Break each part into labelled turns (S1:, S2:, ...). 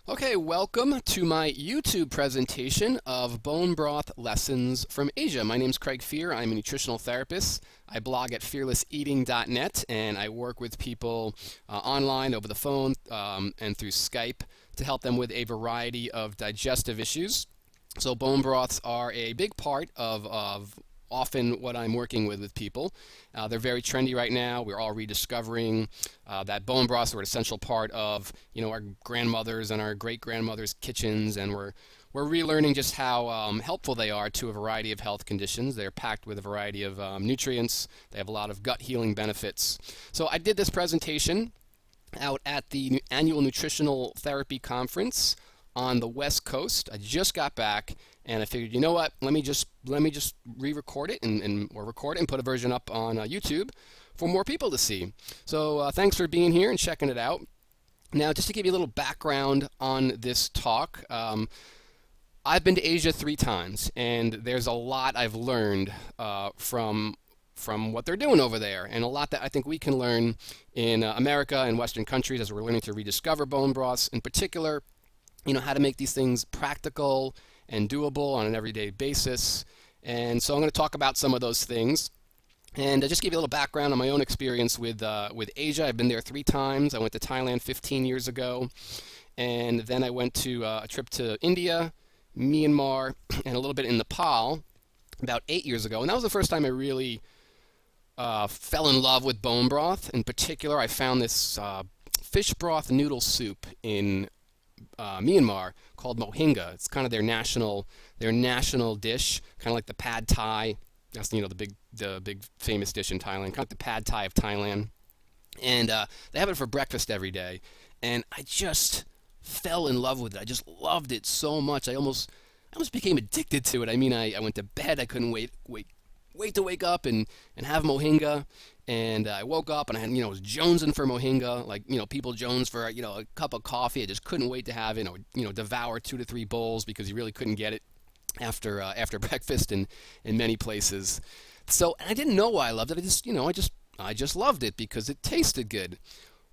S1: Okay, welcome to my YouTube presentation of bone broth lessons from Asia. My name is Kaffir. I'm a nutritional therapist. I blog at fearlesseating.net and I work with people online, over the phone, and through Skype to help them with a variety of digestive issues. So bone broths are a big part of often what I'm working with people. They're very trendy right now. We're all rediscovering that bone broths are an essential part of our grandmothers and our great grandmothers' kitchens, and we're relearning just how helpful they are to a variety of health conditions. They're packed with a variety of nutrients. They have a lot of gut healing benefits. So I did this presentation out at the annual Nutritional Therapy Conference on the West Coast. I just got back and I figured, you know what, let me just re-record it or record it and put a version up on YouTube for more people to see. So thanks for being here and checking it out. Now, just to give you a little background on this talk, I've been to Asia 3 times, and there's a lot I've learned from what they're doing over there, and a lot that I think we can learn in America and Western countries as we're learning to rediscover bone broths, in particular, how to make these things practical and doable on an everyday basis. And so I'm going to talk about some of those things. And just give you a little background on my own experience with Asia. I've been there 3 times. I went to Thailand 15 years ago. And then I went to a trip to India, Myanmar, and a little bit in Nepal about 8 years ago. And that was the first time I really fell in love with bone broth. In particular, I found this fish broth noodle soup in Myanmar called mohinga. It's kind of their national dish, kind of like the pad thai. That's the big famous dish in Thailand, kind of like the pad thai of Thailand. And they have it for breakfast every day. And I just fell in love with it. I just loved it so much. I almost became addicted to it. I mean, I went to bed. I couldn't wait to wake up and have mohinga. And I woke up and I was jonesing for mohinga, like, people jones for, a cup of coffee. I just couldn't wait to have it, devour 2 to 3 bowls because you really couldn't get it after breakfast in many places. So, and I didn't know why I loved it. I just loved it because it tasted good.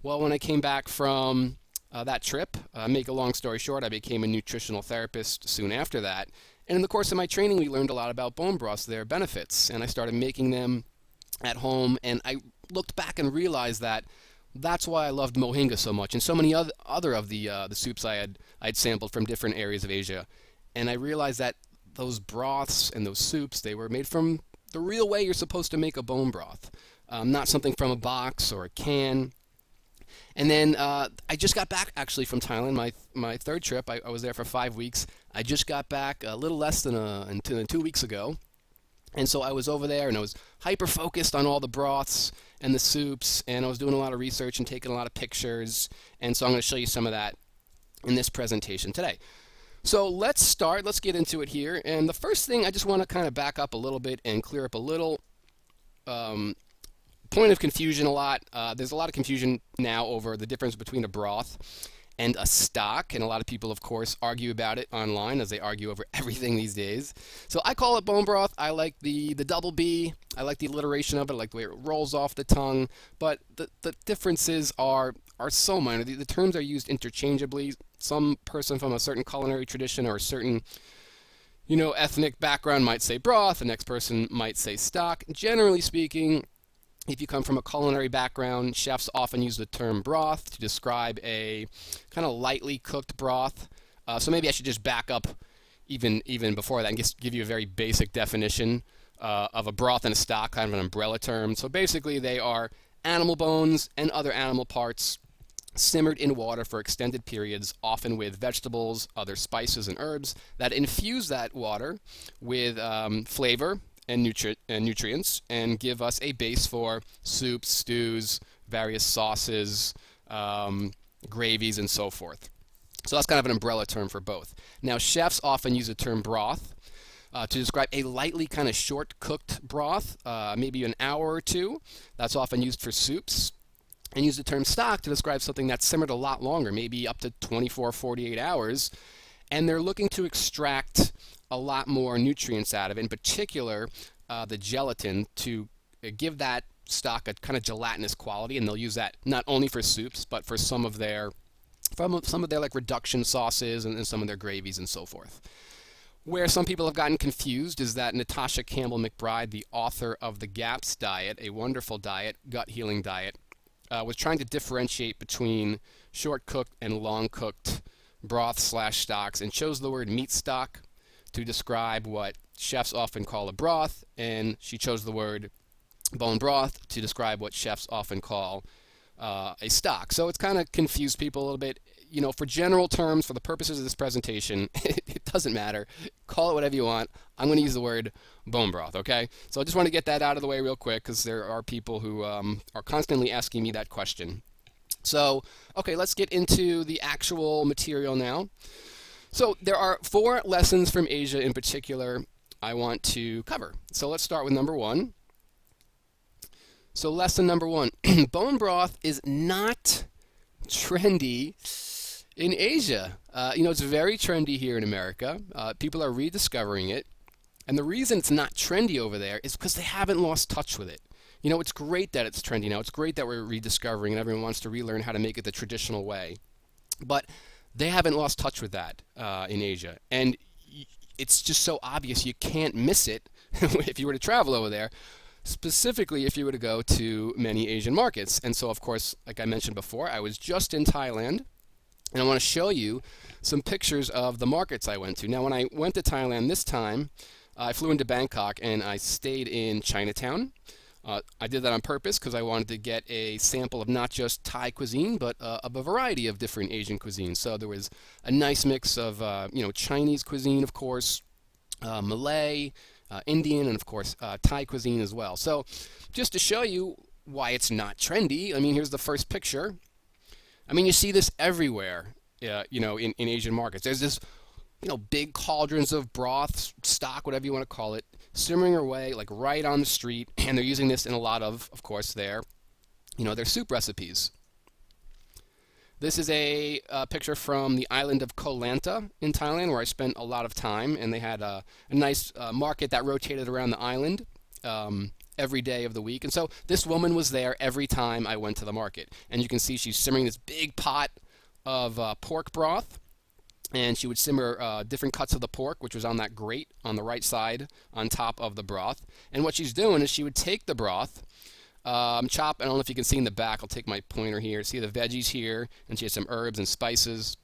S1: Well, when I came back from that trip, make a long story short, I became a nutritional therapist soon after that. And in the course of my training, we learned a lot about bone broths, their benefits, and I started making them at home, and I looked back and realized that that's why I loved mohinga so much, and so many other of the soups I'd sampled from different areas of Asia. And I realized that those broths and those soups, they were made from the real way you're supposed to make a bone broth, not something from a box or a can. And then I just got back actually from Thailand, my 3rd trip. I was there for 5 weeks. I just got back a little less than 2 weeks ago. And so I was over there and I was hyper focused on all the broths and the soups, and I was doing a lot of research and taking a lot of pictures. And so I'm going to show you some of that in this presentation today. So let's get into it here. And the first thing, I just want to kind of back up a little bit and clear up a little point of confusion a lot. There's a lot of confusion now over the difference between a broth and a stock, and a lot of people, of course, argue about it online as they argue over everything these days. So I call it bone broth. I like the double B. I like the alliteration of it. I like the way it rolls off the tongue. But the differences are so minor. The terms are used interchangeably. Some person from a certain culinary tradition or a certain ethnic background might say broth. The next person might say stock. Generally speaking, if you come from a culinary background, chefs often use the term broth to describe a kind of lightly cooked broth. So maybe I should just back up even before that and just give you a very basic definition of a broth and a stock, kind of an umbrella term. So basically they are animal bones and other animal parts simmered in water for extended periods, often with vegetables, other spices and herbs that infuse that water with flavor and nutrients, and give us a base for soups, stews, various sauces, gravies, and so forth. So that's kind of an umbrella term for both. Now, chefs often use the term broth to describe a lightly kind of short-cooked broth, maybe an hour or 2. That's often used for soups. And use the term stock to describe something that's simmered a lot longer, maybe up to 24, 48 hours. And they're looking to extract a lot more nutrients out of it, in particular the gelatin, to give that stock a kind of gelatinous quality, and they'll use that not only for soups but for some of their from some of their like reduction sauces and some of their gravies and so forth. Where some people have gotten confused is that Natasha Campbell McBride, the author of the GAPS diet, a wonderful diet, gut healing diet, was trying to differentiate between short cooked and long cooked broth/stocks, and chose the word meat stock to describe what chefs often call a broth, and she chose the word bone broth to describe what chefs often call a stock. So it's kind of confused people a little bit. You know, for general terms, for the purposes of this presentation, it doesn't matter. Call it whatever you want. I'm going to use the word bone broth, okay? So I just want to get that out of the way real quick because there are people who are constantly asking me that question. So, okay, let's get into the actual material now. So there are 4 lessons from Asia in particular I want to cover. So let's start with number 1. So lesson number 1, bone broth is not trendy in Asia. It's very trendy here in America. People are rediscovering it. And the reason it's not trendy over there is because they haven't lost touch with it. You know, it's great that it's trendy now. It's great that we're rediscovering and everyone wants to relearn how to make it the traditional way. But they haven't lost touch with that in Asia. And it's just so obvious you can't miss it if you were to travel over there, specifically if you were to go to many Asian markets. And so, of course, like I mentioned before, I was just in Thailand, and I want to show you some pictures of the markets I went to. Now, when I went to Thailand this time, I flew into Bangkok and I stayed in Chinatown. I did that on purpose because I wanted to get a sample of not just Thai cuisine, but of a variety of different Asian cuisines. So there was a nice mix of, Chinese cuisine, of course, Malay, Indian, and of course Thai cuisine as well. So just to show you why it's not trendy, I mean, here's the first picture. I mean, you see this everywhere, in Asian markets. There's this, big cauldrons of broth, stock, whatever you want to call it, simmering away like right on the street, and they're using this in a lot of course, their soup recipes. This is a picture from the island of Koh Lanta in Thailand, where I spent a lot of time, and they had a nice market that rotated around the island every day of the week. And so this woman was there every time I went to the market. And you can see she's simmering this big pot of pork broth, and she would simmer different cuts of the pork, which was on that grate on the right side on top of the broth. And what she's doing is she would take the broth, chop, I don't know if you can see in the back, I'll take my pointer here, see the veggies here, and she has some herbs and spices,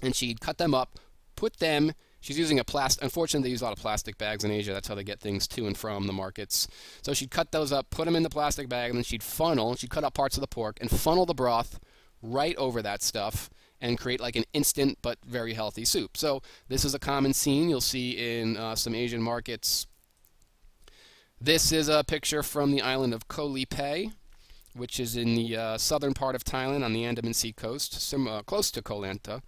S1: and she'd cut them up, put them, she's using unfortunately they use a lot of plastic bags in Asia, that's how they get things to and from the markets. So she'd cut those up, put them in the plastic bag, and then she'd cut up parts of the pork and funnel the broth right over that stuff and create like an instant but very healthy soup. So this is a common scene you'll see in some Asian markets. This is a picture from the island of Koh Lipe, which is in the southern part of Thailand on the Andaman Sea coast, close to Koh Lanta.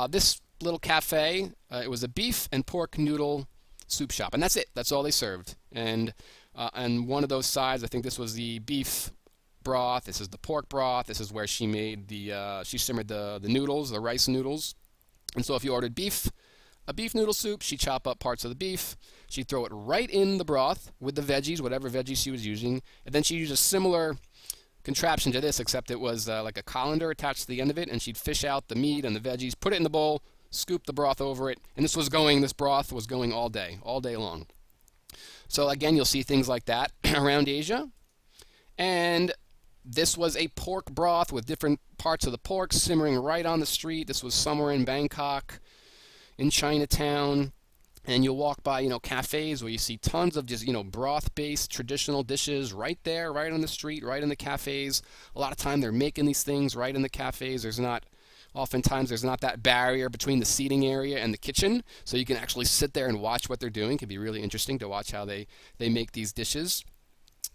S1: This little cafe, it was a beef and pork noodle soup shop, and that's it. That's all they served. And one of those sides, I think this was the beef broth. This is the pork broth. This is where she made she simmered the noodles, the rice noodles. And so if you ordered a beef noodle soup, she'd chop up parts of the beef. She'd throw it right in the broth with the veggies, whatever veggies she was using. And then she'd use a similar contraption to this, except it was like a colander attached to the end of it, and she'd fish out the meat and the veggies, put it in the bowl, scoop the broth over it, and this broth was going all day long. So again, you'll see things like that around Asia. And this was a pork broth with different parts of the pork simmering right on the street. This was somewhere in Bangkok, in Chinatown. And you'll walk by, cafes where you see tons of just, broth-based traditional dishes right there, right on the street, right in the cafes. A lot of time they're making these things right in the cafes. Oftentimes there's not that barrier between the seating area and the kitchen, so you can actually sit there and watch what they're doing. It can be really interesting to watch how they make these dishes.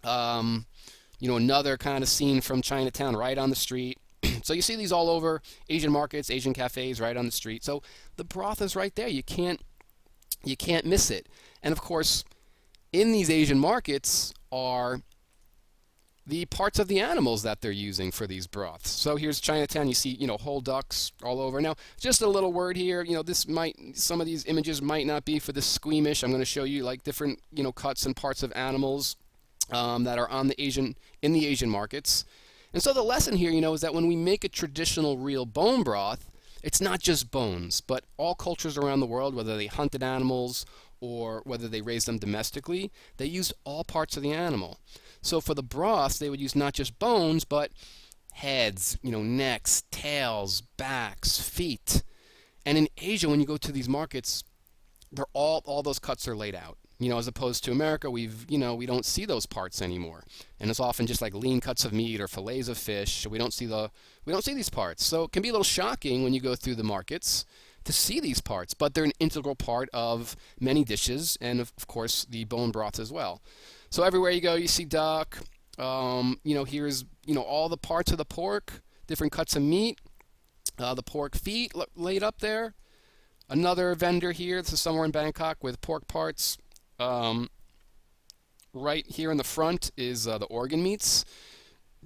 S1: Another kind of scene from Chinatown right on the street. So you see these all over Asian markets, Asian cafes right on the street. So the broth is right there. You can't miss it. And of course, in these Asian markets are the parts of the animals that they're using for these broths. So here's Chinatown. You see, whole ducks all over. Now, just a little word here. Some of these images might not be for the squeamish. I'm going to show you like different, cuts and parts of animals that are in the Asian markets. And so the lesson here, is that when we make a traditional real bone broth, it's not just bones, but all cultures around the world, whether they hunted animals or whether they raised them domestically, they used all parts of the animal. So for the broth, they would use not just bones, but heads, necks, tails, backs, feet. And in Asia, when you go to these markets, they're all those cuts are laid out. As opposed to America, we don't see those parts anymore, and it's often just like lean cuts of meat or fillets of fish. We don't see these parts, so it can be a little shocking when you go through the markets to see these parts, but they're an integral part of many dishes, and of course the bone broth as well. So everywhere you go, you see duck. Here's all the parts of the pork, different cuts of meat, the pork feet laid up there. Another vendor here, this is somewhere in Bangkok, with pork parts. Right here in the front is the organ meats,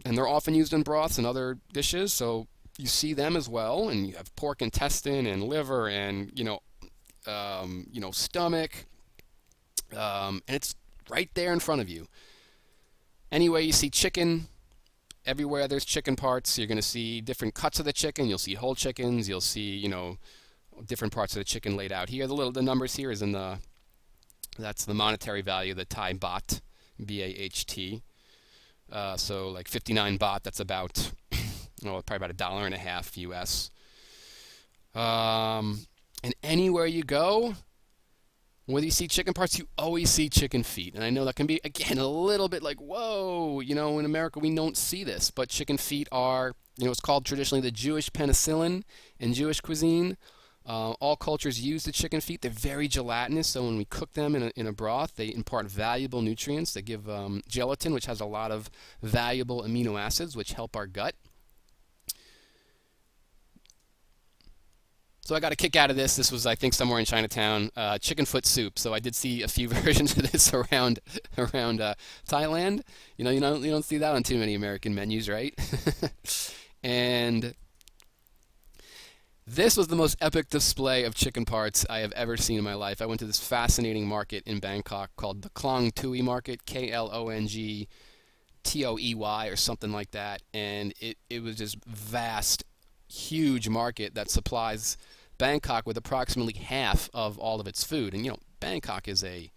S1: and they're often used in broths and other dishes, so you see them as well. And you have pork intestine and liver and stomach, and it's right there in front of you. Anyway, you see chicken. Everywhere there's chicken parts, you're going to see different cuts of the chicken. You'll see whole chickens. You'll see different parts of the chicken laid out here. The numbers here is that's the monetary value, the Thai baht, BAHT. So like 59 baht, that's about probably about $1.50 US. And anywhere you go, whether you see chicken parts, you always see chicken feet. And I know that can be, again, a little bit like, whoa, in America we don't see this. But chicken feet are, it's called traditionally the Jewish penicillin in Jewish cuisine. All cultures use the chicken feet. They're very gelatinous, so when we cook them in a broth, they impart valuable nutrients. They give gelatin, which has a lot of valuable amino acids, which help our gut. So I got a kick out of this. This was, I think, somewhere in Chinatown, chicken foot soup. So I did see a few versions of this around Thailand. You don't see that on too many American menus, right? And this was the most epic display of chicken parts I have ever seen in my life. I went to this fascinating market in Bangkok called the Klong Tui Market, KLONG TOEY or something like that. And it was this vast, huge market that supplies Bangkok with approximately half of all of its food. And Bangkok is a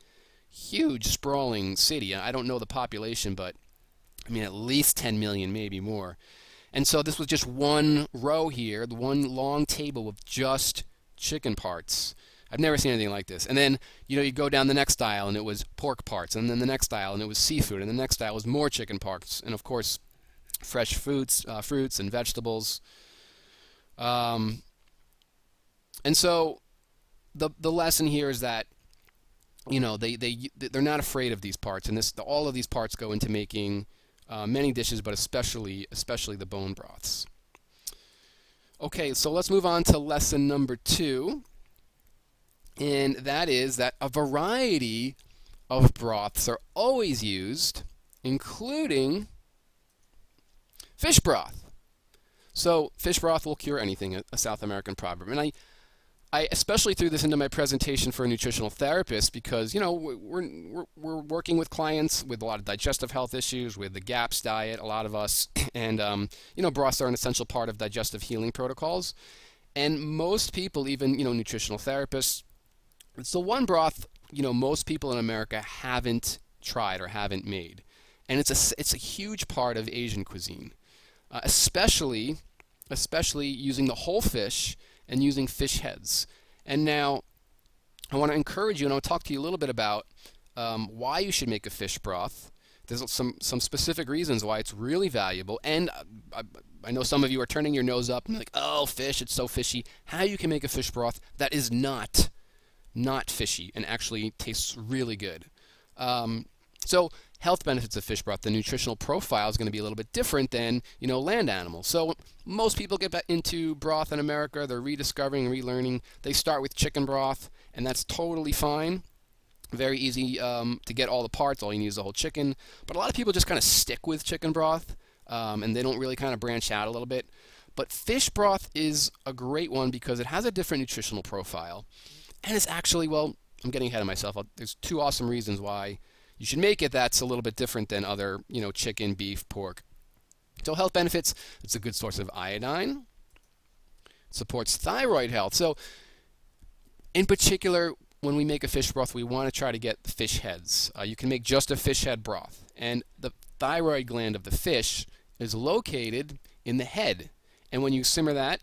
S1: huge, sprawling city. I don't know the population, but at least 10 million, maybe more. And so this was just one row here, the one long table with just chicken parts. I've never seen anything like this. And then, you go down the next aisle and it was pork parts, and then the next aisle and it was seafood, and the next aisle was more chicken parts, and of course, fresh fruits and vegetables. And so the lesson here is that they're not afraid of these parts, and all of these parts go into making many dishes, but especially the bone broths. Okay, so let's move on to lesson number 2, and that is that a variety of broths are always used, including fish broth. So fish broth will cure anything, a South American proverb. And I especially threw this into my presentation for a nutritional therapist because, we're working with clients with a lot of digestive health issues, with the GAPS diet, a lot of us, and, broths are an essential part of digestive healing protocols. And most people, even, nutritional therapists, it's the one broth, most people in America haven't tried or haven't made. And it's a huge part of Asian cuisine, especially using the whole fish and using fish heads. And now I want to encourage you, and I'll talk to you a little bit about why you should make a fish broth. There's some specific reasons why it's really valuable, and I know some of you are turning your nose up and like, oh, fish, it's so fishy. How you can make a fish broth that is not fishy and actually tastes really good. So health benefits of fish broth, the nutritional profile is going to be a little bit different than, land animals. So most people get back into broth in America. They're rediscovering, relearning. They start with chicken broth, and that's totally fine. Very easy to get all the parts. All you need is the whole chicken. But a lot of people just kind of stick with chicken broth, and they don't really kind of branch out a little bit. But fish broth is a great one because it has a different nutritional profile. And it's actually, well, I'm getting ahead of myself. There's 2 awesome reasons why you should make it that's a little bit different than other, chicken, beef, pork. So health benefits, it's a good source of iodine, supports thyroid health. So in particular, when we make a fish broth, we want to try to get fish heads. You can make just a fish head broth. And the thyroid gland of the fish is located in the head. And when you simmer that,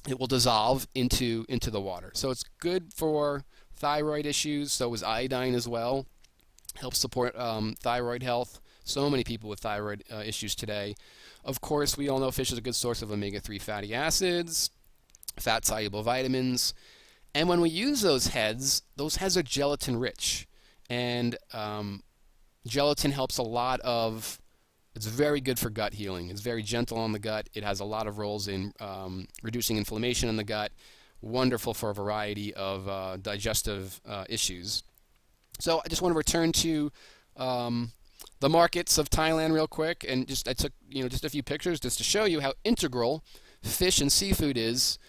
S1: it will dissolve into the water. So it's good for thyroid issues. So is iodine as well. Helps support thyroid health. So many people with thyroid issues today. Of course, we all know fish is a good source of omega-3 fatty acids, fat-soluble vitamins. And when we use those heads are gelatin rich. And gelatin helps a lot of, it's very good for gut healing. It's very gentle on the gut. It has a lot of roles in reducing inflammation in the gut. Wonderful for a variety of digestive issues. So I just want to return to the markets of Thailand real quick, and I took just a few pictures just to show you how integral fish and seafood is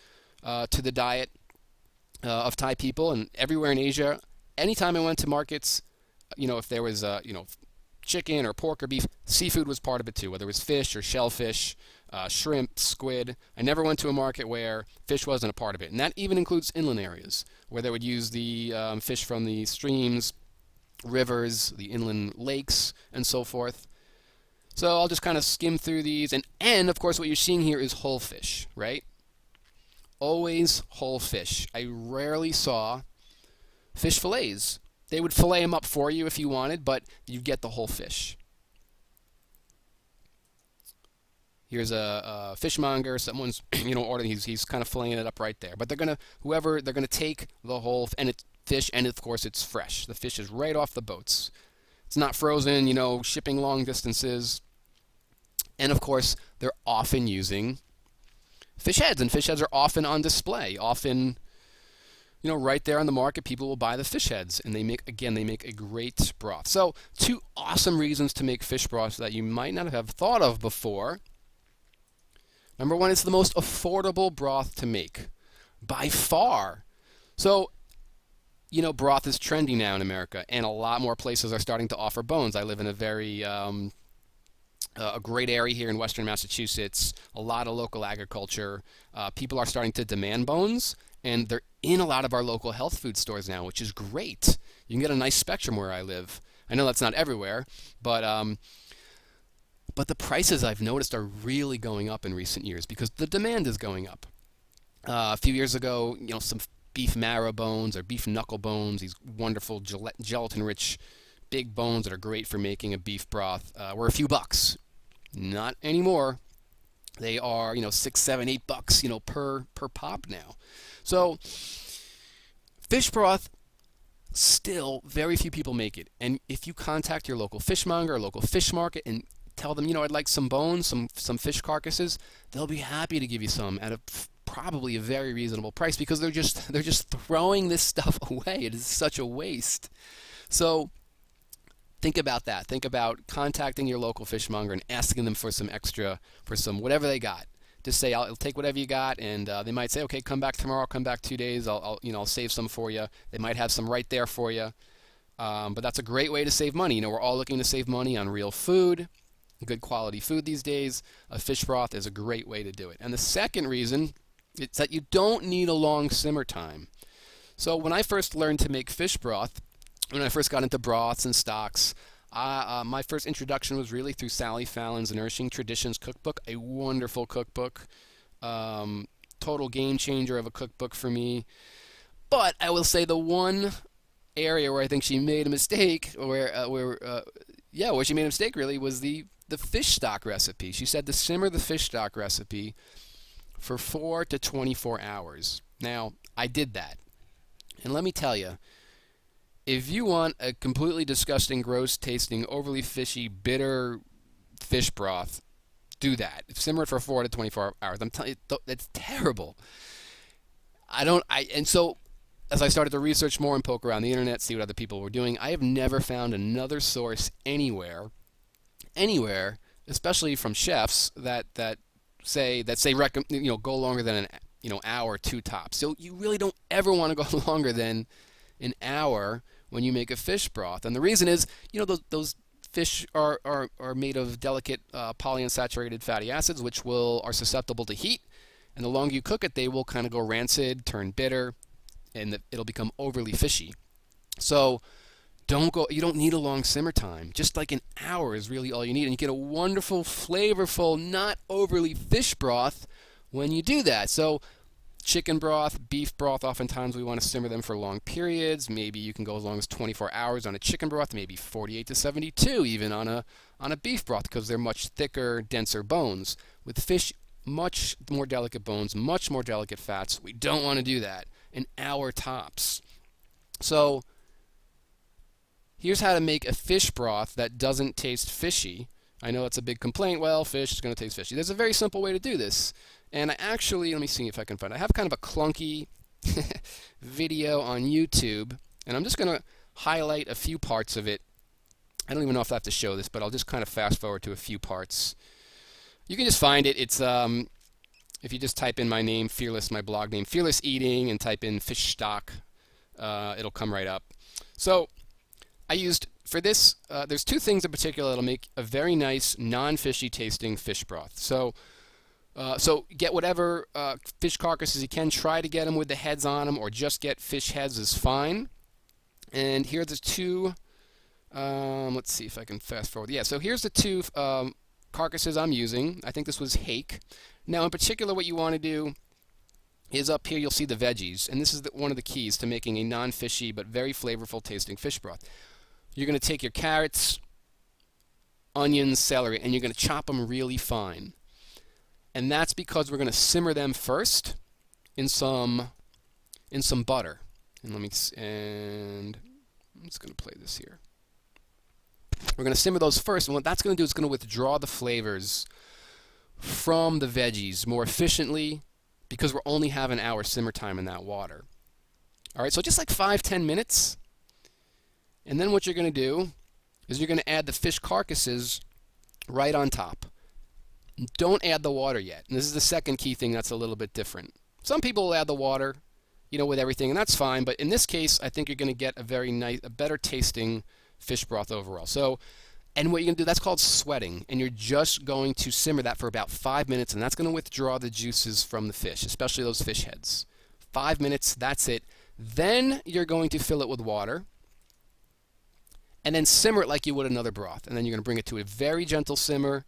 S1: to the diet of Thai people. And everywhere in Asia, anytime I went to markets, if there was chicken or pork or beef, seafood was part of it too, whether it was fish or shellfish, shrimp, squid. I never went to a market where fish wasn't a part of it, and that even includes inland areas where they would use the fish from the streams, rivers, the inland lakes, and so forth. So I'll just kind of skim through these, and of course what you're seeing here is whole fish, right? Always whole fish. I rarely saw fish fillets. They would fillet them up for you if you wanted, but you get the whole fish. Here's a fishmonger. Someone's ordering. He's kind of filleting it up right there. But they're gonna take the whole fish, and of course it's fresh. The fish is right off the boats. It's not frozen. Shipping long distances. And of course they're often using fish heads, and fish heads are often on display. Often, right there on the market, people will buy the fish heads, and they make a great broth. So 2 awesome reasons to make fish broth that you might not have thought of before. Number 1, it's the most affordable broth to make by far. So, broth is trendy now in America, and a lot more places are starting to offer bones. I live in a very a great area here in western Massachusetts, a lot of local agriculture. People are starting to demand bones, and they're in a lot of our local health food stores now, which is great. You can get a nice spectrum where I live. I know that's not everywhere, but the prices I've noticed are really going up in recent years because the demand is going up. A few years ago, some beef marrow bones or beef knuckle bones, these wonderful gelatin-rich big bones that are great for making a beef broth, were a few bucks. Not anymore. They are, $6, $7, $8, per pop now. So fish broth, still very few people make it. And if you contact your local fishmonger or local fish market and tell them, I'd like some bones, some fish carcasses, they'll be happy to give you some at probably a very reasonable price because they're just throwing this stuff away. It is such a waste. So think about that. Think about contacting your local fishmonger and asking them for some extra, for some whatever they got. Just say, I'll take whatever you got, and they might say, okay, come back tomorrow, come back 2 days, I'll save some for you. They might have some right there for you. But that's a great way to save money. We're all looking to save money on real food, good quality food these days. A fish broth is a great way to do it. And the second reason is that you don't need a long simmer time. So when I first learned to make fish broth, when I first got into broths and stocks, my first introduction was really through Sally Fallon's Nourishing Traditions cookbook, a wonderful cookbook, total game changer of a cookbook for me. But I will say the one area where I think she made a mistake, where she made a mistake really, was the fish stock recipe. She said to simmer the fish stock recipe for 4 to 24 hours. Now, I did that. And let me tell you, if you want a completely disgusting, gross-tasting, overly fishy, bitter fish broth, do that. Simmer it for 4 to 24 hours. I'm telling you, it's terrible. And so, as I started to research more and poke around the internet, see what other people were doing, I have never found another source anywhere, especially from chefs that say go longer than an hour or 2 tops. So you really don't ever want to go longer than an hour when you make a fish broth. And the reason is, those fish are made of delicate polyunsaturated fatty acids, which are susceptible to heat. And the longer you cook it, they will kind of go rancid, turn bitter, and it'll become overly fishy. So you don't need a long simmer time. Just like an hour is really all you need. And you get a wonderful, flavorful, not overly fish broth when you do that. So chicken broth, beef broth, oftentimes we want to simmer them for long periods. Maybe you can go as long as 24 hours on a chicken broth, maybe 48 to 72 even on a beef broth, because they're much thicker, denser bones. With fish, much more delicate bones, much more delicate fats. We don't want to do that. An hour tops. So here's how to make a fish broth that doesn't taste fishy. I know it's a big complaint. Well, fish is going to taste fishy. There's a very simple way to do this. And I actually, let me see if I can find it. I have kind of a clunky video on YouTube, and I'm just going to highlight a few parts of it. I don't even know if I have to show this, but I'll just kind of fast forward to a few parts. You can just find it. It's if you just type in my name, Fearless, my blog name, Fearless Eating, and type in fish stock, it'll come right up. So I used, for this, there's two things in particular that'll make a very nice, non-fishy tasting fish broth. So get whatever fish carcasses you can. Try to get them with the heads on them, or just get fish heads is fine. And here are the two, let's see if I can fast forward. Yeah, so here's the two carcasses I'm using. I think this was hake. Now in particular what you want to do is up here you'll see the veggies, and this is one of the keys to making a non-fishy but very flavorful tasting fish broth. You're going to take your carrots, onions, celery, and you're going to chop them really fine. And that's because we're going to simmer them first in some butter. And I'm just going to play this here. We're going to simmer those first, and what that's going to do is going to withdraw the flavors from the veggies more efficiently, because we're only having an hour simmer time in that water. All right, so just like 5-10 minutes. And then what you're going to do is you're going to add the fish carcasses right on top. Don't add the water yet. And this is the second key thing that's a little bit different. Some people will add the water, with everything, and that's fine. But in this case, I think you're going to get a better tasting fish broth overall. So, and what you're going to do, that's called sweating. And you're just going to simmer that for about 5 minutes, and that's going to withdraw the juices from the fish, especially those fish heads. 5 minutes, that's it. Then you're going to fill it with water, and then simmer it like you would another broth. And then you're going to bring it to a very gentle simmer.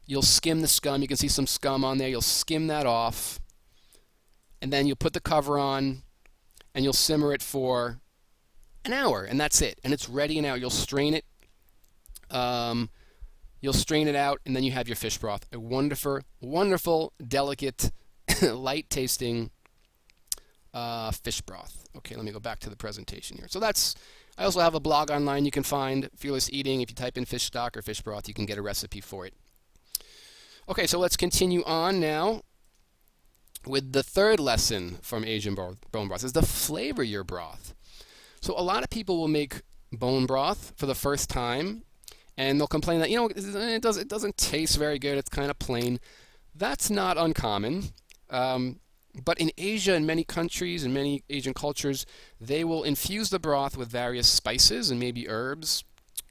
S1: You'll skim the scum. You can see some scum on there. You'll skim that off. And then you'll put the cover on, and you'll simmer it for an hour, and that's it. And it's ready in an hour. You'll strain it. You'll strain it out, and then you have your fish broth. A wonderful, wonderful, delicate, light-tasting fish broth. Okay, let me go back to the presentation here. So I also have a blog online you can find, Fearless Eating. If you type in fish stock or fish broth, you can get a recipe for it. Okay, so let's continue on now with the third lesson from Asian bone broth, is to flavor your broth. So a lot of people will make bone broth for the first time, and they'll complain that, it doesn't taste very good, it's kind of plain. That's not uncommon. But in Asia, in many countries, in many Asian cultures, they will infuse the broth with various spices and maybe herbs,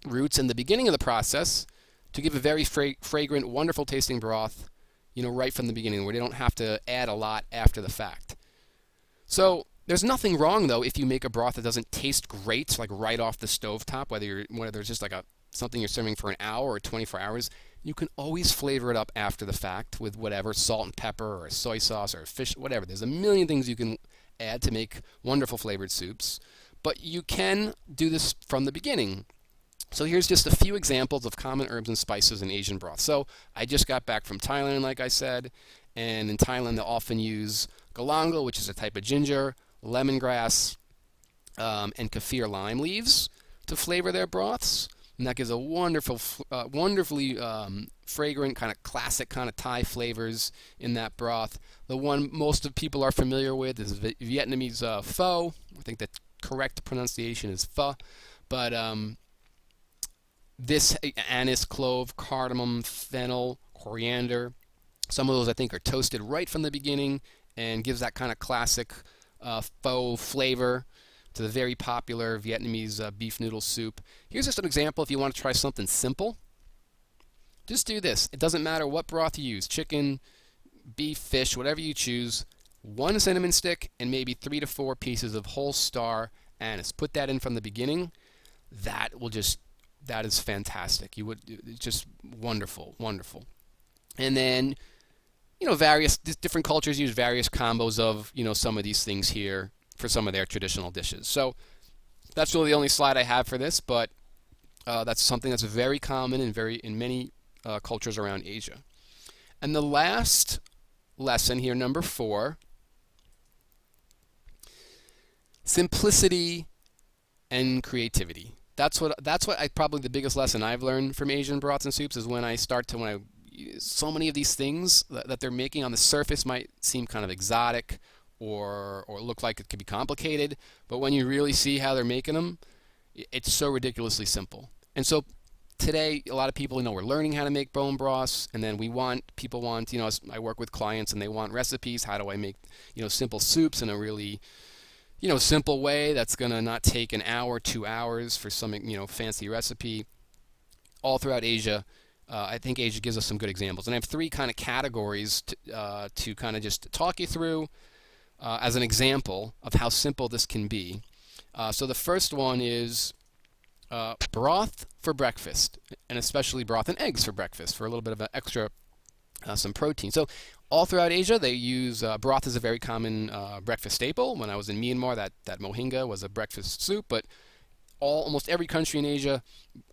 S1: roots in the beginning of the process to give a very fragrant, wonderful tasting broth, right from the beginning, where they don't have to add a lot after the fact. So there's nothing wrong, though, if you make a broth that doesn't taste great, like right off the stovetop, whether it's just like something you're serving for an hour or 24 hours. You can always flavor it up after the fact with whatever, salt and pepper or soy sauce or fish, whatever. There's a million things you can add to make wonderful flavored soups. But you can do this from the beginning. So here's just a few examples of common herbs and spices in Asian broth. So I just got back from Thailand, like I said, and in Thailand they often use galangal, which is a type of ginger, lemongrass, and kaffir lime leaves to flavor their broths. And that gives a wonderfully fragrant, kind of classic kind of Thai flavors in that broth. The one most of people are familiar with is Vietnamese pho. I think the correct pronunciation is pho. But this anise, clove, cardamom, fennel, coriander, some of those I think are toasted right from the beginning and gives that kind of classic pho flavor to the very popular Vietnamese beef noodle soup. Here's just an example if you want to try something simple. Just do this. It doesn't matter what broth you use, chicken, beef, fish, whatever you choose. 1 cinnamon stick and maybe 3 to 4 pieces of whole star anise. Put that in from the beginning. That is fantastic. It's just wonderful, wonderful. And then, various different cultures use various combos of, some of these things here for some of their traditional dishes. So that's really the only slide I have for this, but that's something that's very common in many cultures around Asia. And the last lesson here, number 4, simplicity and creativity. That's what probably the biggest lesson I've learned from Asian broths and soups is so many of these things that they're making on the surface might seem kind of exotic or look like it could be complicated, but when you really see how they're making them, it's so ridiculously simple. And so today, a lot of people, we're learning how to make bone broths, and then people want, I work with clients and they want recipes. How do I make, simple soups in a really, simple way that's going to not take an hour, 2 hours for some, fancy recipe. All throughout Asia, I think Asia gives us some good examples. And I have 3 kind of categories to kind of just talk you through as an example of how simple this can be. So the first one is broth for breakfast, and especially broth and eggs for breakfast for a little bit of an extra, some protein. So all throughout Asia, they use broth as a very common breakfast staple. When I was in Myanmar, that mohinga was a breakfast soup, but almost every country in Asia,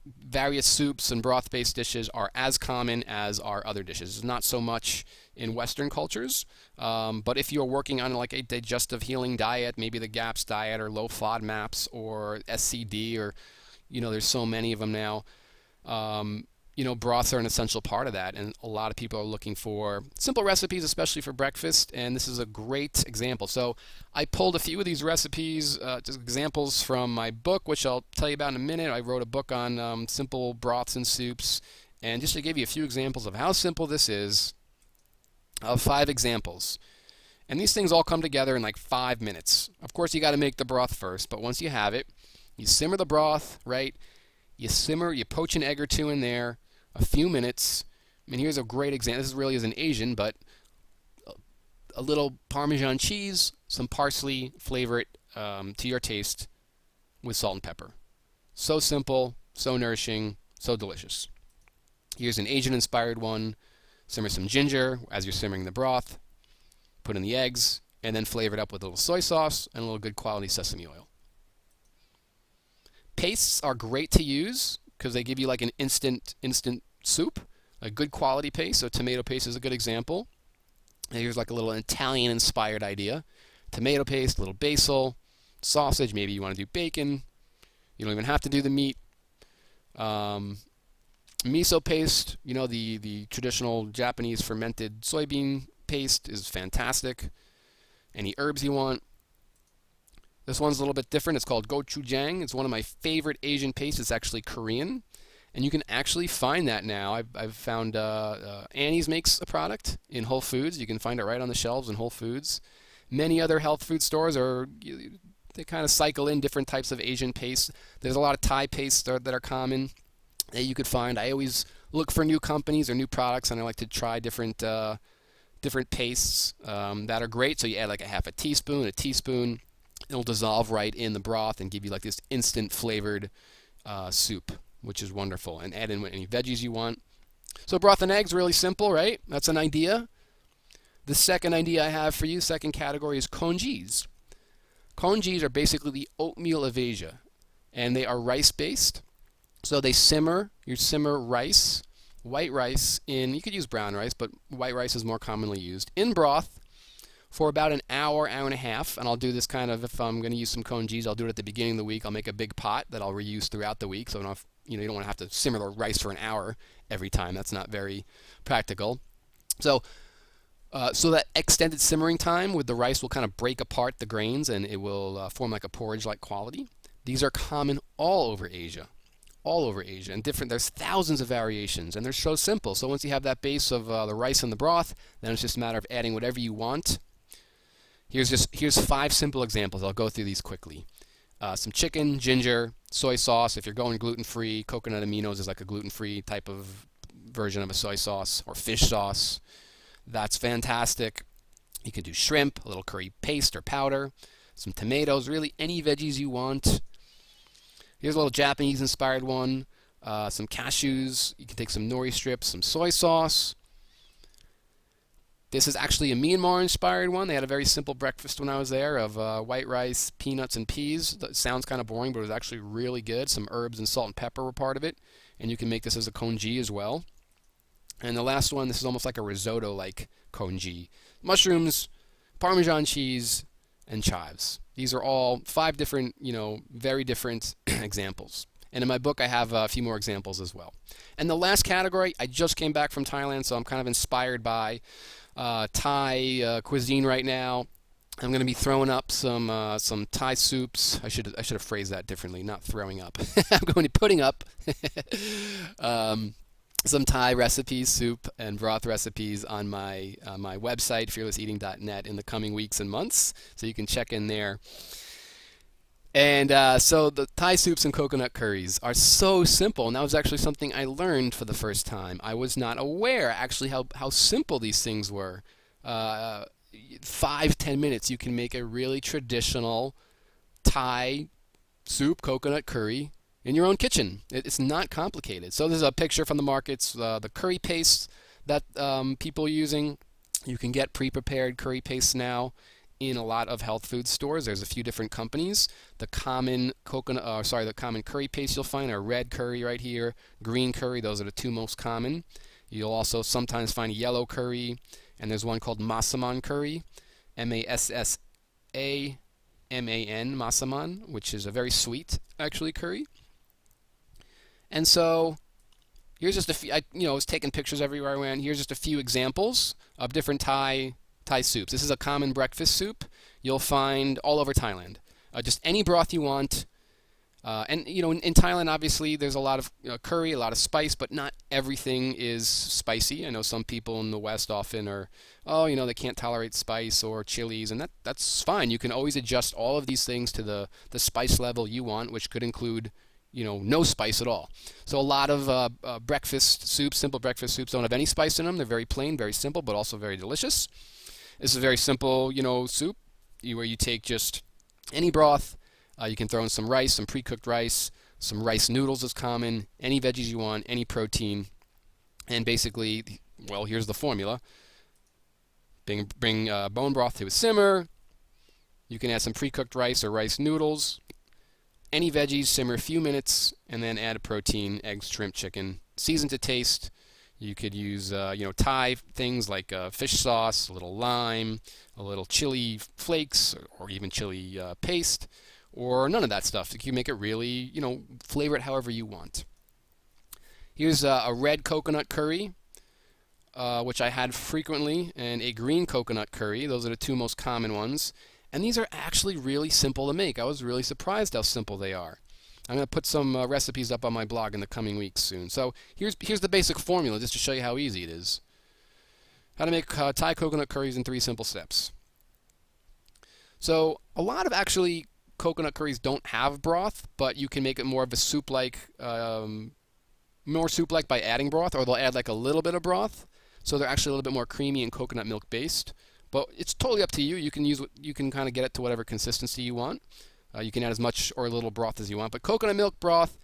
S1: various soups and broth-based dishes are as common as our other dishes. Not so much in Western cultures, but if you're working on like a digestive healing diet, maybe the GAPS diet or low FODMAPs or SCD, or there's so many of them now. Broths are an essential part of that, and a lot of people are looking for simple recipes, especially for breakfast, and this is a great example. So I pulled a few of these recipes, just examples from my book, which I'll tell you about in a minute. I wrote a book on simple broths and soups, and just to give you a few examples of how simple this is, 5 examples. And these things all come together in like 5 minutes. Of course, you got to make the broth first, but once you have it, you simmer the broth, right? You poach an egg or 2 in there, a few minutes. Here's a great example. This really is an Asian, but a little Parmesan cheese, some parsley, flavor it to your taste with salt and pepper. So simple, so nourishing, so delicious. Here's an Asian-inspired one. Simmer some ginger as you're simmering the broth. Put in the eggs, and then flavor it up with a little soy sauce and a little good quality sesame oil. Pastes are great to use because they give you like an instant soup, a good quality paste. So tomato paste is a good example. And here's like a little Italian-inspired idea. Tomato paste, a little basil, sausage. Maybe you want to do bacon. You don't even have to do the meat. Miso paste, the traditional Japanese fermented soybean paste is fantastic. Any herbs you want. This one's a little bit different. It's called gochujang. It's one of my favorite Asian pastes. It's actually Korean, and you can actually find that now. I've found Annie's makes a product in Whole Foods. You can find it right on the shelves in Whole Foods. Many other health food stores they kind of cycle in different types of Asian pastes. There's a lot of Thai pastes that are common that you could find. I always look for new companies or new products, and I like to try different pastes that are great. So you add like a half a teaspoon. It'll dissolve right in the broth and give you like this instant flavored soup, which is wonderful. And add in any veggies you want. So broth and eggs, really simple, right? That's an idea. The second idea I have for you, second category, is congis. Congis are basically the oatmeal of Asia, and they are rice-based. So they simmer rice, white rice you could use brown rice, but white rice is more commonly used, in broth for about an hour and a half. And I'll do this kind of, if I'm going to use some congis, I'll do it at the beginning of the week. I'll make a big pot that I'll reuse throughout the week, so you don't want to have to simmer the rice for an hour every time. That's not very practical. So that extended simmering time with the rice will kind of break apart the grains, and it will form like a porridge-like quality. These are common all over Asia, and there's thousands of variations, and they're so simple. So once you have that base of the rice and the broth, then it's just a matter of adding whatever you want. Here's 5 simple examples. I'll go through these quickly. some chicken, ginger, soy sauce. If you're going gluten-free, coconut aminos is like a gluten-free type of version of a soy sauce, or fish sauce. That's fantastic. You can do shrimp, a little curry paste or powder, some tomatoes, really any veggies you want. Here's a little Japanese-inspired one. Some cashews. You can take some nori strips, some soy sauce. This is actually a Myanmar-inspired one. They had a very simple breakfast when I was there of white rice, peanuts, and peas. That sounds kind of boring, but it was actually really good. Some herbs and salt and pepper were part of it. And you can make this as a congee as well. And the last one, this is almost like a risotto-like congee. Mushrooms, Parmesan cheese, and chives. These are all 5 different, very different examples. And in my book, I have a few more examples as well. And the last category, I just came back from Thailand, so I'm kind of inspired by Thai cuisine right now. I'm going to be throwing up some Thai soups. I should have phrased that differently, not throwing up. I'm going to be putting up some Thai recipes, soup and broth recipes on my website, fearlesseating.net, in the coming weeks and months, so you can check in there. And so the Thai soups and coconut curries are so simple, and that was actually something I learned for the first time. I was not aware actually how simple these things were. 5-10 minutes, you can make a really traditional Thai soup, coconut curry in your own kitchen. It's not complicated. So there's a picture from the markets, the curry paste that people are using. You can get pre-prepared curry paste now in a lot of health food stores. There's a few different companies. The common curry paste you'll find are red curry right here, green curry. Those are the 2 most common. You'll also sometimes find yellow curry, and there's one called Massaman curry, Massaman, Massaman, which is a very sweet actually curry. And so here's just a few. I was taking pictures everywhere I went. Here's just a few examples of different Thai soups. This is a common breakfast soup you'll find all over Thailand. Just any broth you want. And in Thailand, obviously, there's a lot of curry, a lot of spice, but not everything is spicy. I know some people in the West often are, they can't tolerate spice or chilies, and that's fine. You can always adjust all of these things to the spice level you want, which could include no spice at all. So a lot of breakfast soups, simple breakfast soups, don't have any spice in them. They're very plain, very simple, but also very delicious. This is a very simple, soup where you take just any broth. You can throw in some rice, some pre-cooked rice, some rice noodles is common, any veggies you want, any protein, and basically, well, here's the formula. Bring bone broth to a simmer. You can add some pre-cooked rice or rice noodles. Any veggies, simmer a few minutes, and then add a protein, eggs, shrimp, chicken. Season to taste. You could use, Thai things like fish sauce, a little lime, a little chili flakes, or even chili paste, or none of that stuff. You can make it really, flavor it however you want. Here's a red coconut curry, which I had frequently, and a green coconut curry. Those are the 2 most common ones. And these are actually really simple to make. I was really surprised how simple they are. I'm going to put some recipes up on my blog in the coming weeks soon. So here's the basic formula just to show you how easy it is. How to make Thai coconut curries in 3 simple steps. So a lot of actually coconut curries don't have broth, but you can make it more of a soup-like, by adding broth, or they'll add like a little bit of broth. So they're actually a little bit more creamy and coconut milk based. But it's totally up to you. You can kind of get it to whatever consistency you want. You can add as much or a little broth as you want. But coconut milk broth,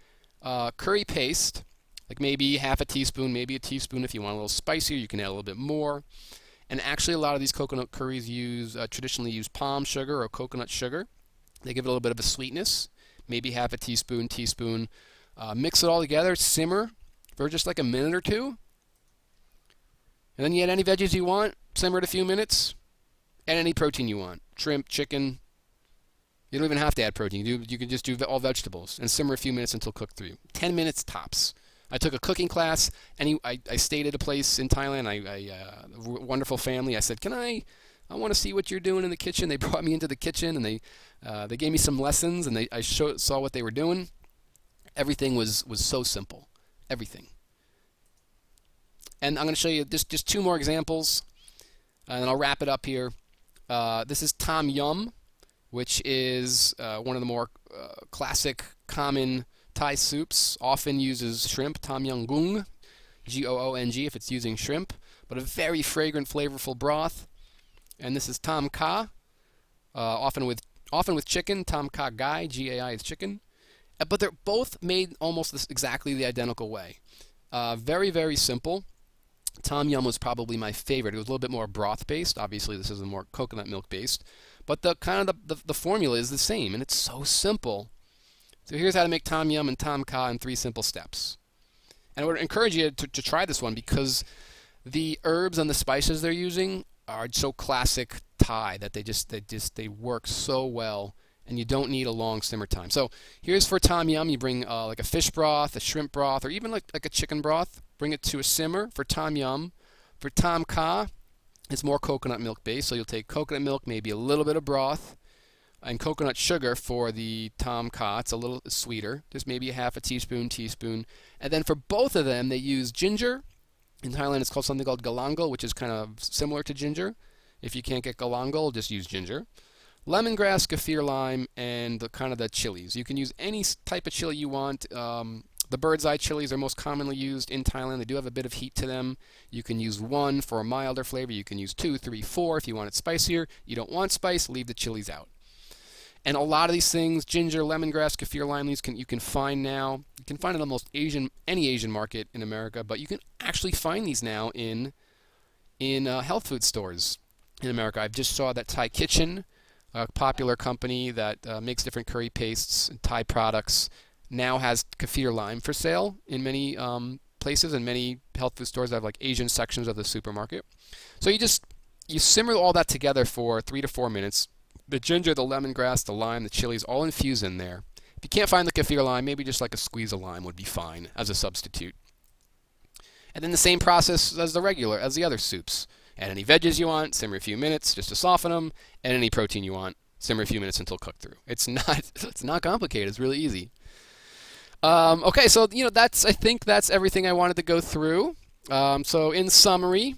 S1: curry paste, like maybe half a teaspoon, maybe a teaspoon. If you want a little spicier, you can add a little bit more. And actually, a lot of these coconut curries traditionally use palm sugar or coconut sugar. They give it a little bit of a sweetness. Maybe half a teaspoon. Mix it all together, simmer for just like a minute or 2. And then you add any veggies you want, simmer it a few minutes. Add any protein you want, shrimp, chicken. You don't even have to add protein. You can just do all vegetables and simmer a few minutes until cooked through. 10 minutes tops. I took a cooking class, and I stayed at a place in Thailand. A wonderful family. I said, I want to see what you're doing in the kitchen. They brought me into the kitchen, and they gave me some lessons, and I saw what they were doing. Everything was so simple. Everything. And I'm going to show you just 2 more examples, and I'll wrap it up here. This is Tom Yum, which is one of the more classic, common Thai soups. Often uses shrimp, tom yum goong, Goong if it's using shrimp, but a very fragrant, flavorful broth. And this is Tom Kha, often with chicken. Tom Kha Gai, Gai is chicken. But they're both made almost exactly the identical way. Very, very simple. Tom Yum was probably my favorite. It was a little bit more broth based. Obviously, this is more coconut milk based, but the kind of the formula is the same, and it's so simple. So here's how to make Tom Yum and Tom Kha in 3 simple steps. And I would encourage you to try this one because the herbs and the spices they're using are so classic Thai that they work so well, and you don't need a long simmer time. So here's for Tom Yum. You bring like a fish broth, a shrimp broth, or even like a chicken broth. Bring it to a simmer for Tom Yum. For Tom Kha, it's more coconut milk based, so you'll take coconut milk, maybe a little bit of broth, and coconut sugar for the Tom Kha. It's a little sweeter, just maybe a half a teaspoon. And then for both of them, they use ginger. In Thailand, it's called something called galangal, which is kind of similar to ginger. If you can't get galangal, just use ginger. Lemongrass, kaffir lime, and the chilies. You can use any type of chili you want. The bird's eye chilies are most commonly used in Thailand. They do have a bit of heat to them. You can use 1 for a milder flavor. You can use 2, 3, 4 if you want it spicier. You don't want spice, leave the chilies out. And a lot of these things, ginger, lemongrass, kaffir lime leaves, you can find now. You can find it in almost any Asian market in America, but you can actually find these now in health food stores in America. I've just saw that Thai Kitchen, a popular company that makes different curry pastes and Thai products, now has kaffir lime for sale in many places, and many health food stores that have like Asian sections of the supermarket. So you simmer all that together for 3 to 4 minutes. The ginger, the lemongrass, the lime, the chilies, all infuse in there. If you can't find the kaffir lime, maybe just like a squeeze of lime would be fine as a substitute. And then the same process as the other soups. Add any veggies you want, simmer a few minutes just to soften them. Add any protein you want, simmer a few minutes until cooked through. It's not complicated. It's really easy. Okay, so I think that's everything I wanted to go through. So in summary,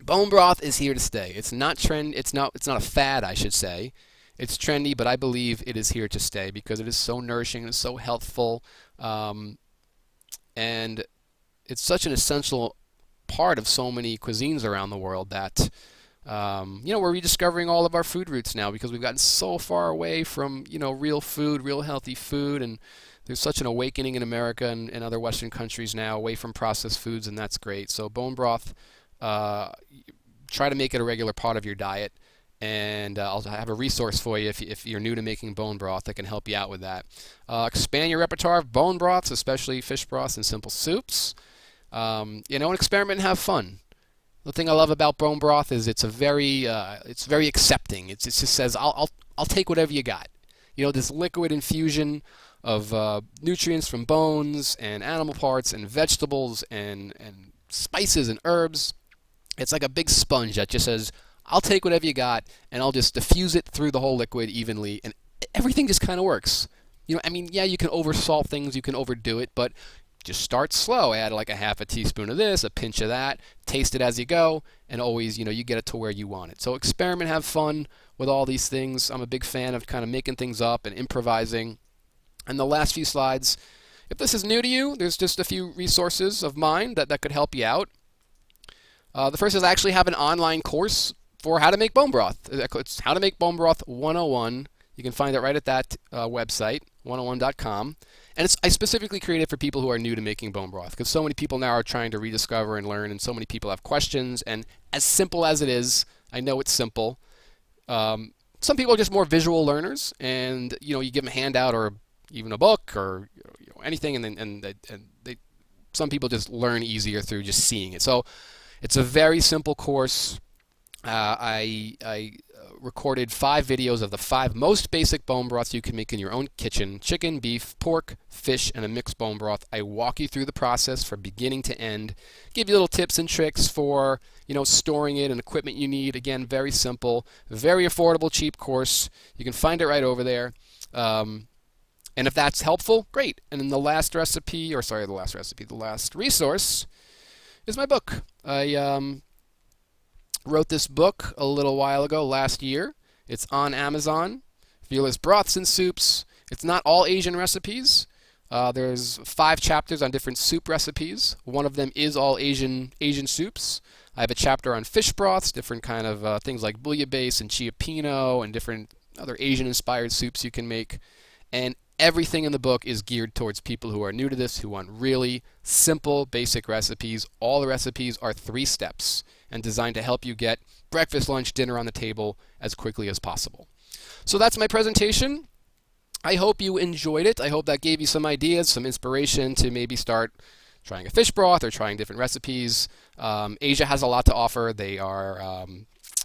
S1: bone broth is here to stay. It's not trend. It's not a fad, I should say. It's trendy, but I believe it is here to stay because it is so nourishing and so healthful, and it's such an essential part of so many cuisines around the world that we're rediscovering all of our food roots now because we've gotten so far away from real food, real healthy food, and there's such an awakening in America and other Western countries now away from processed foods, and that's great. So bone broth, try to make it a regular part of your diet, and I'll have a resource for you if you're new to making bone broth that can help you out with that. Expand your repertoire of bone broths, especially fish broths and simple soups. And experiment and have fun. The thing I love about bone broth is it's very accepting. It just says I'll take whatever you got. This liquid infusion of nutrients from bones and animal parts and vegetables and spices and herbs. It's like a big sponge that just says, I'll take whatever you got and I'll just diffuse it through the whole liquid evenly, and everything just kind of works. You can oversalt things, you can overdo it, but just start slow. Add like a half a teaspoon of this, a pinch of that, taste it as you go, and always, you get it to where you want it. So experiment, have fun with all these things. I'm a big fan of kind of making things up and improvising. And the last few slides, if this is new to you, there's just a few resources of mine that could help you out. The first is I actually have an online course for how to make bone broth. It's How to Make Bone Broth 101. You can find it right at that website, 101.com. And I specifically created for people who are new to making bone broth because so many people now are trying to rediscover and learn, and so many people have questions. And as simple as it is, I know it's simple. Some people are just more visual learners, and you give them a handout or even a book or anything, and some people just learn easier through just seeing it. So it's a very simple course. I recorded 5 videos of the 5 most basic bone broths you can make in your own kitchen: chicken, beef, pork, fish, and a mixed bone broth. I walk you through the process from beginning to end, give you little tips and tricks for storing it and equipment you need. Again, very simple, very affordable, cheap course. You can find it right over there. And if that's helpful, great. And then the last resource is my book. I wrote this book a little while ago, last year. It's on Amazon. Fearless Broths and Soups. It's not all Asian recipes. There's 5 chapters on different soup recipes. One of them is all Asian soups. I have a chapter on fish broths, different kind of things like bouillabaisse and chia pino and different other Asian-inspired soups you can make. And everything in the book is geared towards people who are new to this, who want really simple, basic recipes. All the recipes are 3 steps and designed to help you get breakfast, lunch, dinner on the table as quickly as possible. So that's my presentation. I hope you enjoyed it. I hope that gave you some ideas, some inspiration to maybe start trying a fish broth or trying different recipes. Asia has a lot to offer.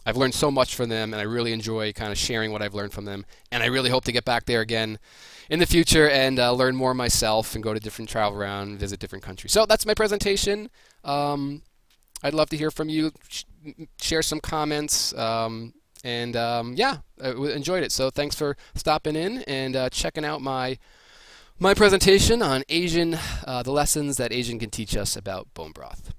S1: I've learned so much from them, and I really enjoy kind of sharing what I've learned from them. And I really hope to get back there again in the future and learn more myself and go to different travel around and visit different countries. So that's my presentation. I'd love to hear from you. Share some comments. Yeah, I enjoyed it. So thanks for stopping in and checking out my presentation on the lessons that Asian can teach us about bone broth.